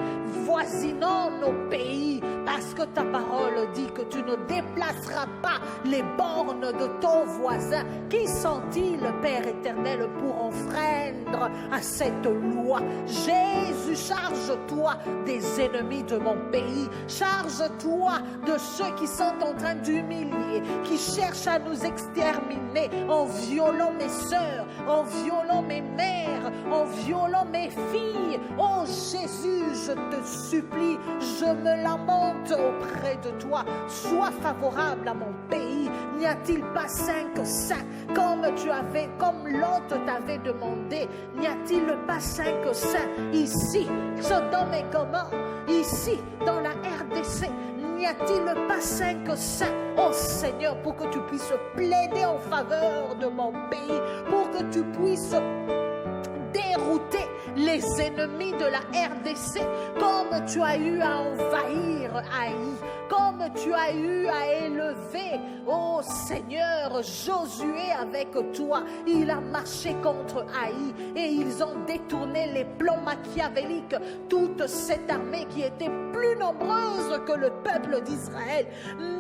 voisinant nos pays, parce que ta parole dit que tu ne déplaceras pas les bornes de ton voisin. Qui sont-ils, Père éternel, pour enfreindre à cette loi? Jésus, charge-toi des ennemis de mon pays, charge-toi de ceux qui sont en train d'humilier, qui cherchent à nous exterminer en violant mes sœurs, en violant mes mères, en violant mes filles. Oh Jésus, je te supplie, je me lamente auprès de toi. Sois favorable à mon pays. N'y a-t-il pas 5 saints comme Lot t'avait demandé? N'y a-t-il pas 5 saints ici, Sodome et Gomorrhe, ici dans la RDC? N'y a-t-il pas 5 saints, oh Seigneur, pour que tu puisses plaider en faveur de mon pays, pour que tu puisses dérouter les ennemis de la RDC, comme tu as eu à envahir Haï, comme tu as eu à élever, oh Seigneur, Josué avec toi. Il a marché contre Haï et ils ont détourné les plans machiavéliques, toute cette armée qui était plus nombreuse que le peuple d'Israël.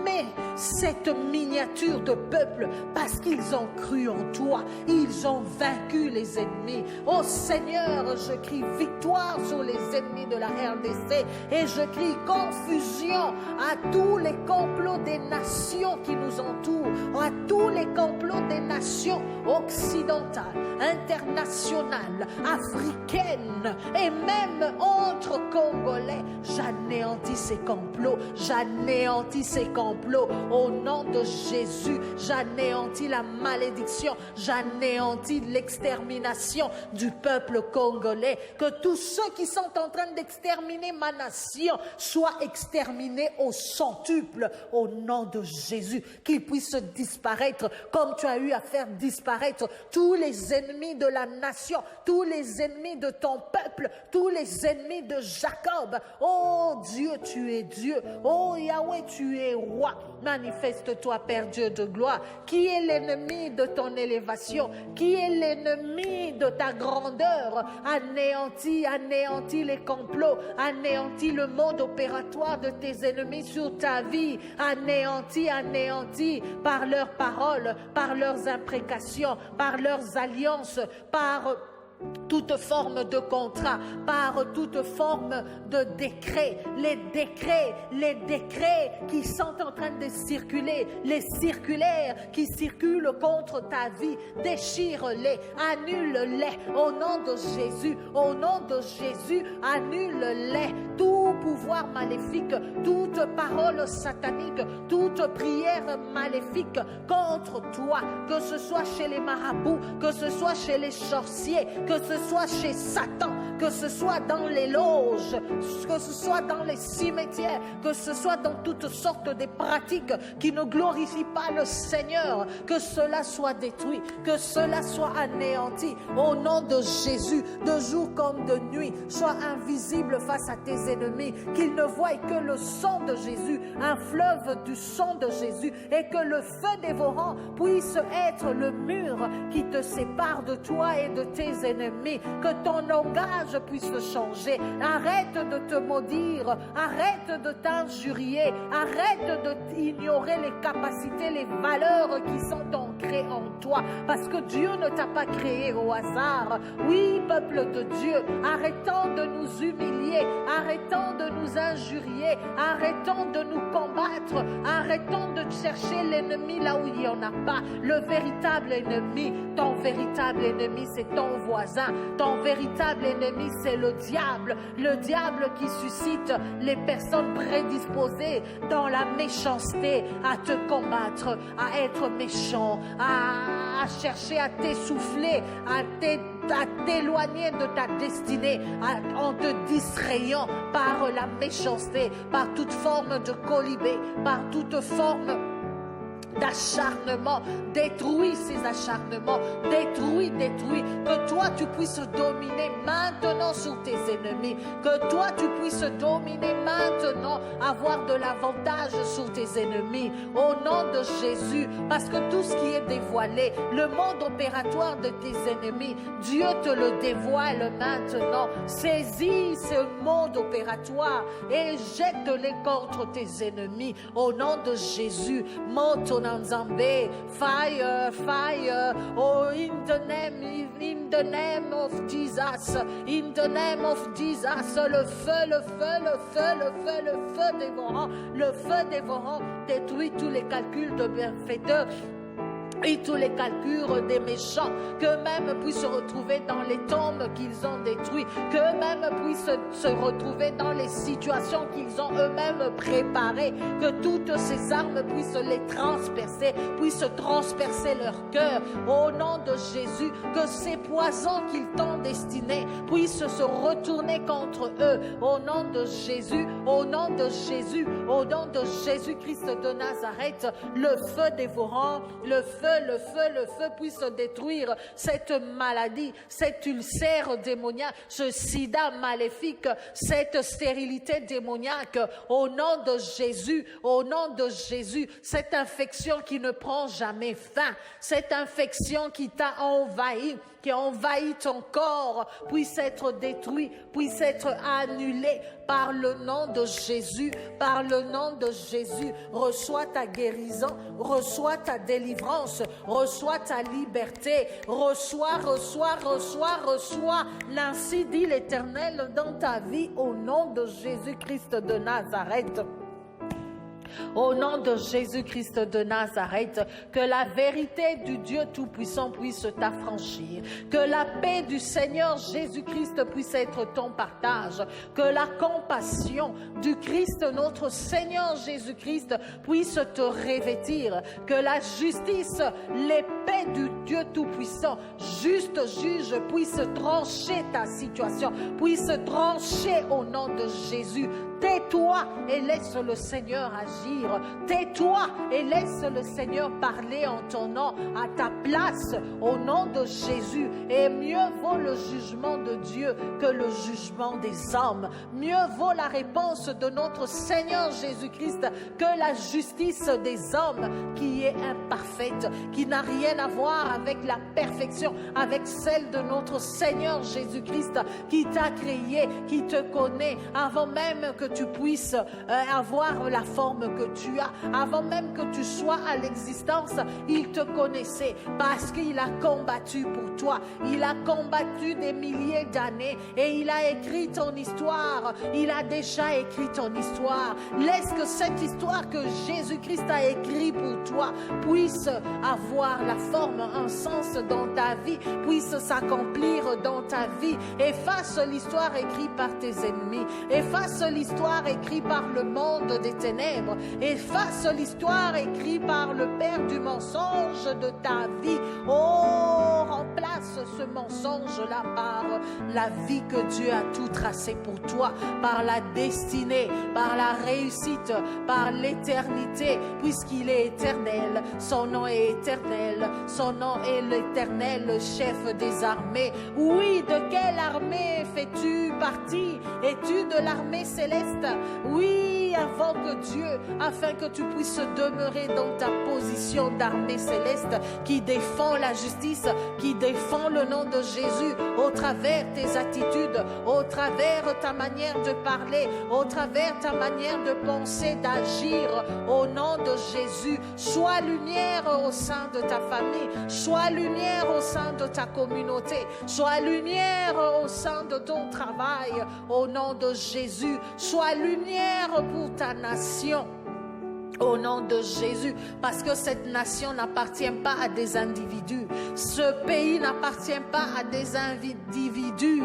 Mais cette miniature de peuple, parce qu'ils ont cru en toi, ils ont vaincu les ennemis. Oh Seigneur, je crie victoire sur les ennemis de la RDC et je crie confusion à tous les complots des nations qui nous entourent, à tous les complots des nations occidentales, internationales, africaines et même entre Congolais. J'anéantis ces complots, j'anéantis ces complots au nom de Jésus. J'anéantis la malédiction, j'anéantis l'extermination du peuple congolais. Que tous ceux qui sont en train d'exterminer ma nation soient exterminés au centuple au nom de Jésus, qu'ils puissent disparaître comme tu as eu à faire disparaître tous les ennemis de la nation, tous les ennemis de ton peuple, tous les ennemis de Jacob. Oh Dieu, tu es Dieu. Oh Yahweh, tu es roi. Manifeste-toi, Père Dieu de gloire. Qui est l'ennemi de ton élévation? Qui est l'ennemi de ta grandeur? À anéantis les complots, anéantis le mode opératoire de tes ennemis sur ta vie, anéantis par leurs paroles, par leurs imprécations, par leurs alliances, par toute forme de contrat, par toute forme de décret, les décrets qui sont en train de circuler, les circulaires qui circulent contre ta vie, déchire-les, annule-les au nom de Jésus, annule-les, tout pouvoir maléfique, toute parole satanique, toute prière maléfique contre toi, que ce soit chez les marabouts, que ce soit chez les sorciers, que ce soit chez Satan, que ce soit dans les loges, que ce soit dans les cimetières, que ce soit dans toutes sortes de pratiques qui ne glorifient pas le Seigneur, que cela soit détruit, que cela soit anéanti au nom de Jésus, de jour comme de nuit, sois invisible face à tes ennemis, qu'ils ne voient que le sang de Jésus, un fleuve du sang de Jésus, et que le feu dévorant puisse être le mur qui te sépare de toi et de tes ennemis, que ton langage puisse changer, arrête de te maudire, arrête de t'injurier, arrête d'ignorer les capacités, les valeurs qui sont ancrées en toi, parce que Dieu ne t'a pas créé au hasard. Oui, peuple de Dieu, arrêtons de nous humilier, arrêtons de nous injurier, arrêtons de nous combattre, arrêtons de chercher l'ennemi là où il n'y en a pas. Le véritable ennemi, ton véritable ennemi, c'est ton voisin. Ton véritable ennemi, c'est le diable qui suscite les personnes prédisposées dans la méchanceté à te combattre, à être méchant, à chercher à t'essouffler, à t'éloigner de ta destinée, en te distrayant par la méchanceté, par toute forme de colibé, par toute forme d'acharnement. Détruis ces acharnements, détruis, que toi tu puisses dominer maintenant sur tes ennemis, que toi tu puisses dominer maintenant, avoir de l'avantage sur tes ennemis, au nom de Jésus, parce que tout ce qui est dévoilé, le monde opératoire de tes ennemis, Dieu te le dévoile maintenant. Saisis ce monde opératoire et jette-les contre tes ennemis, au nom de Jésus. Nzambe, fire, oh, in the name of Jesus, in the name of Jesus, le feu dévorant détruit tous les calculs de bienfaiteurs et tous les calculs des méchants, qu'eux-mêmes puissent se retrouver dans les tombes qu'ils ont détruites, qu'eux-mêmes puissent se retrouver dans les situations qu'ils ont eux-mêmes préparées, que toutes ces armes puissent les transpercer, puissent transpercer leur cœur, au nom de Jésus, que ces poisons qu'ils t'ont destinés puissent se retourner contre eux, au nom de Jésus, au nom de Jésus, au nom de Jésus-Christ de Nazareth. Le feu dévorant, le feu puisse détruire cette maladie, cet ulcère démoniaque, ce sida maléfique, cette stérilité démoniaque, au nom de Jésus, au nom de Jésus, cette infection qui ne prend jamais fin, cette infection qui t'a envahi, qui envahit ton corps, puisse être détruit, puisse être annulé par le nom de Jésus, par le nom de Jésus. Reçois ta guérison, reçois ta délivrance, reçois ta liberté, reçois, l'ainsi dit l'Éternel dans ta vie, au nom de Jésus-Christ de Nazareth. Au nom de Jésus-Christ de Nazareth, que la vérité du Dieu Tout-Puissant puisse t'affranchir, que la paix du Seigneur Jésus-Christ puisse être ton partage, que la compassion du Christ, notre Seigneur Jésus-Christ, puisse te revêtir, que la justice, l'épée du Dieu Tout-Puissant, juste juge, puisse trancher ta situation, puisse trancher au nom de Jésus. Tais-toi et laisse le Seigneur agir. Tais-toi et laisse le Seigneur parler en ton nom, à ta place, au nom de Jésus. Et mieux vaut le jugement de Dieu que le jugement des hommes. Mieux vaut la réponse de notre Seigneur Jésus-Christ que la justice des hommes qui est imparfaite, qui n'a rien à voir avec la perfection, avec celle de notre Seigneur Jésus-Christ, qui t'a créé, qui te connaît, avant même que tu puisses avoir la forme que tu as, avant même que tu sois à l'existence, il te connaissait parce qu'il a combattu pour toi. Il a combattu des milliers d'années et il a écrit ton histoire. Il a déjà écrit ton histoire. Laisse que cette histoire que Jésus-Christ a écrite pour toi puisse avoir la forme, un sens dans ta vie, puisse s'accomplir dans ta vie. Efface l'histoire écrite par tes ennemis. Efface l'histoire écrite par le monde des ténèbres. Efface l'histoire écrite par le père du mensonge de ta vie. Oh, remplace ce mensonge-là par la vie que Dieu a tout tracé pour toi, par la destinée, par la réussite, par l'éternité, puisqu'il est éternel. Son nom est éternel. Son nom est l'éternel, le chef des armées. Oui, de quelle armée fais-tu partie? Es-tu de l'armée céleste? Oui, invoque Dieu afin que tu puisses demeurer dans ta position d'armée céleste qui défend la justice, qui défend le nom de Jésus au travers tes attitudes, au travers ta manière de parler, au travers ta manière de penser, d'agir au nom de Jésus. Sois lumière au sein de ta famille, sois lumière au sein de ta communauté, sois lumière au sein de ton travail au nom de Jésus. Sois lumière pour ta nation au nom de Jésus, parce que cette nation n'appartient pas à des individus. Ce pays n'appartient pas à des individus.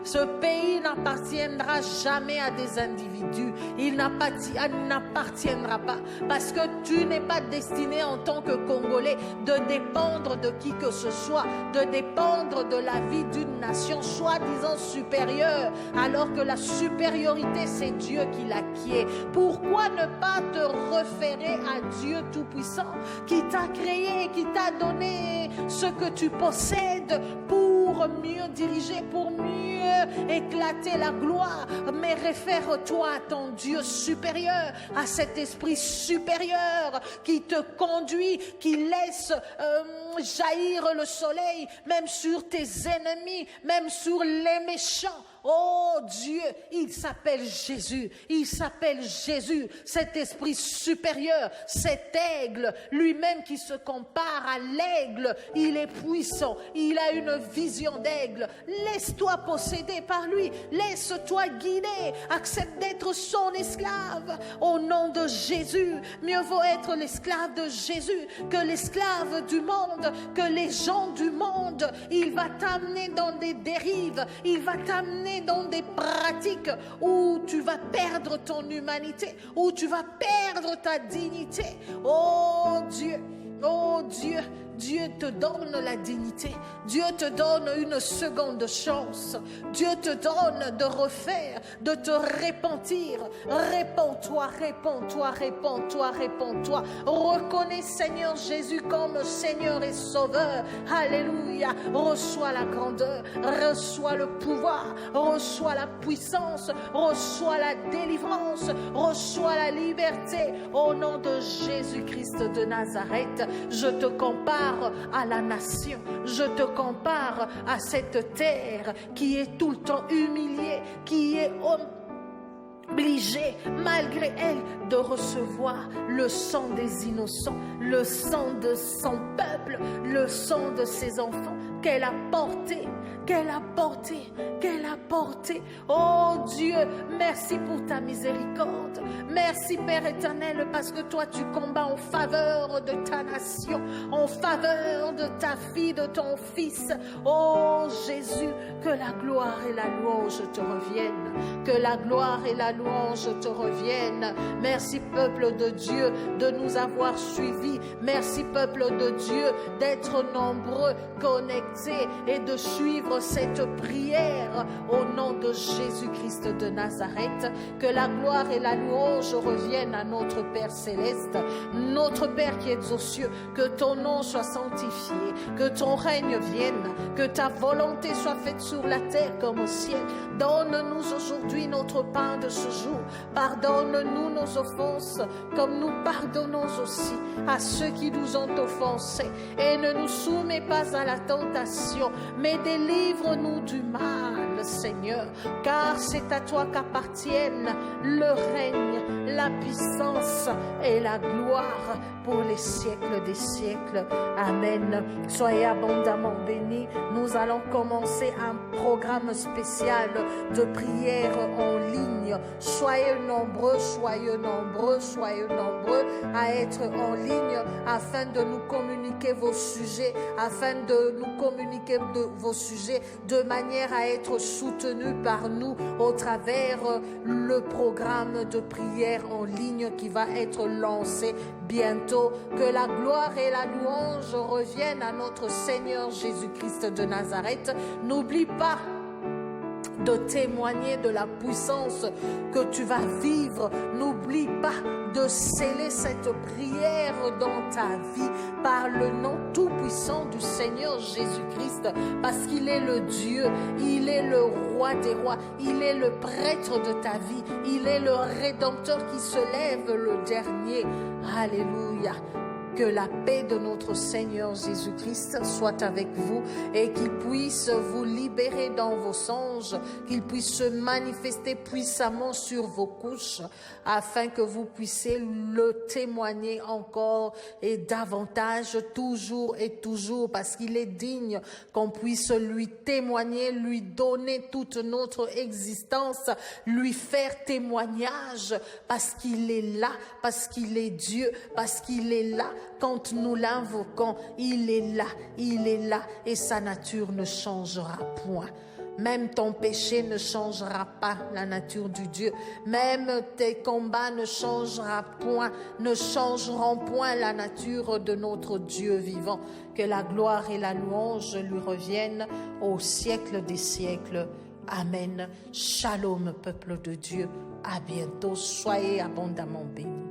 Ce pays n'appartiendra jamais à des individus. Il n'appartiendra pas, parce que tu n'es pas destiné en tant que Congolais de dépendre de qui que ce soit, de dépendre de la vie d'une nation soi-disant supérieure, alors que la supériorité, c'est Dieu qui l'acquiert. Pourquoi ne pas te référer à Dieu Tout-Puissant qui t'a créé, qui t'a donné ce que tu possèdes pour mieux diriger, pour mieux éclater la gloire? Mais réfère-toi à ton Dieu supérieur, à cet esprit supérieur qui te conduit, qui laisse jaillir le soleil, même sur tes ennemis, même sur les méchants. Oh Dieu, il s'appelle Jésus, il s'appelle Jésus, cet esprit supérieur, cet aigle, lui-même qui se compare à l'aigle, il est puissant, il a une vision d'aigle. Laisse-toi posséder par lui, laisse-toi guider, accepte d'être son esclave au nom de Jésus. Mieux vaut être l'esclave de Jésus que l'esclave du monde, que les gens du monde. Il va t'amener dans des dérives, il va t'amener dans des pratiques où tu vas perdre ton humanité, où tu vas perdre ta dignité. Oh Dieu, oh Dieu, Dieu te donne la dignité. Dieu te donne une seconde chance. Dieu te donne de refaire, de te repentir. Réponds-toi, réponds-toi, réponds-toi, réponds-toi. Reconnais Seigneur Jésus comme Seigneur et Sauveur. Alléluia. Reçois la grandeur, reçois le pouvoir, reçois la puissance, reçois la délivrance, reçois la liberté. Au nom de Jésus-Christ de Nazareth, je te compare à la nation, je te compare à cette terre qui est tout le temps humiliée, qui est obligée, malgré elle, de recevoir le sang des innocents, le sang de son peuple, le sang de ses enfants qu'elle a porté, qu'elle a porté, qu'elle a porté. Oh Dieu, merci pour ta miséricorde. Merci Père éternel, parce que toi tu combats en faveur de ta nation, en faveur de ta fille, de ton fils. Oh Jésus, que la gloire et la louange te reviennent, que la gloire et la louange te reviennent. Merci peuple de Dieu de nous avoir suivis. Merci peuple de Dieu d'être nombreux, connectés et de suivre cette prière au nom de Jésus-Christ de Nazareth. Que la gloire et la louange reviennent à notre Père céleste, notre Père qui es aux cieux. Que ton nom soit sanctifié, que ton règne vienne, que ta volonté soit faite sur la terre comme au ciel. Donne-nous aujourd'hui notre pain de ce jour. Pardonne-nous nos offenses, comme nous pardonnons aussi à ceux qui nous ont offensés. Et ne nous soumets pas à la tentation, mais délivre-nous du mal, Seigneur, car c'est à toi qu'appartiennent le règne, la puissance et la gloire pour les siècles des siècles. Amen. Soyez abondamment bénis. Nous allons commencer un programme spécial de prière en ligne. Soyez nombreux, soyez nombreux, soyez nombreux à être en ligne afin de nous communiquer vos sujets, afin de nous communiquer vos sujets de manière à être soutenus par nous au travers le programme de prière en ligne qui va être lancé bientôt. Que la gloire et la louange reviennent à notre Seigneur Jésus-Christ de Nazareth. N'oublie pas de témoigner de la puissance que tu vas vivre. N'oublie pas de sceller cette prière dans ta vie par le nom tout-puissant du Seigneur Jésus-Christ, parce qu'il est le Dieu, il est le roi des rois, il est le prêtre de ta vie, il est le rédempteur qui se lève le dernier. Alléluia. Que la paix de notre Seigneur Jésus-Christ soit avec vous et qu'il puisse vous libérer dans vos songes, qu'il puisse se manifester puissamment sur vos couches afin que vous puissiez le témoigner encore et davantage, toujours et toujours, parce qu'il est digne qu'on puisse lui témoigner, lui donner toute notre existence, lui faire témoignage parce qu'il est là, parce qu'il est Dieu, parce qu'il est là. Quand nous l'invoquons, il est là et sa nature ne changera point. Même ton péché ne changera pas la nature du Dieu. Même tes combats ne changeront point la nature de notre Dieu vivant. Que la gloire et la louange lui reviennent au siècle des siècles. Amen. Shalom, peuple de Dieu. À bientôt. Soyez abondamment bénis.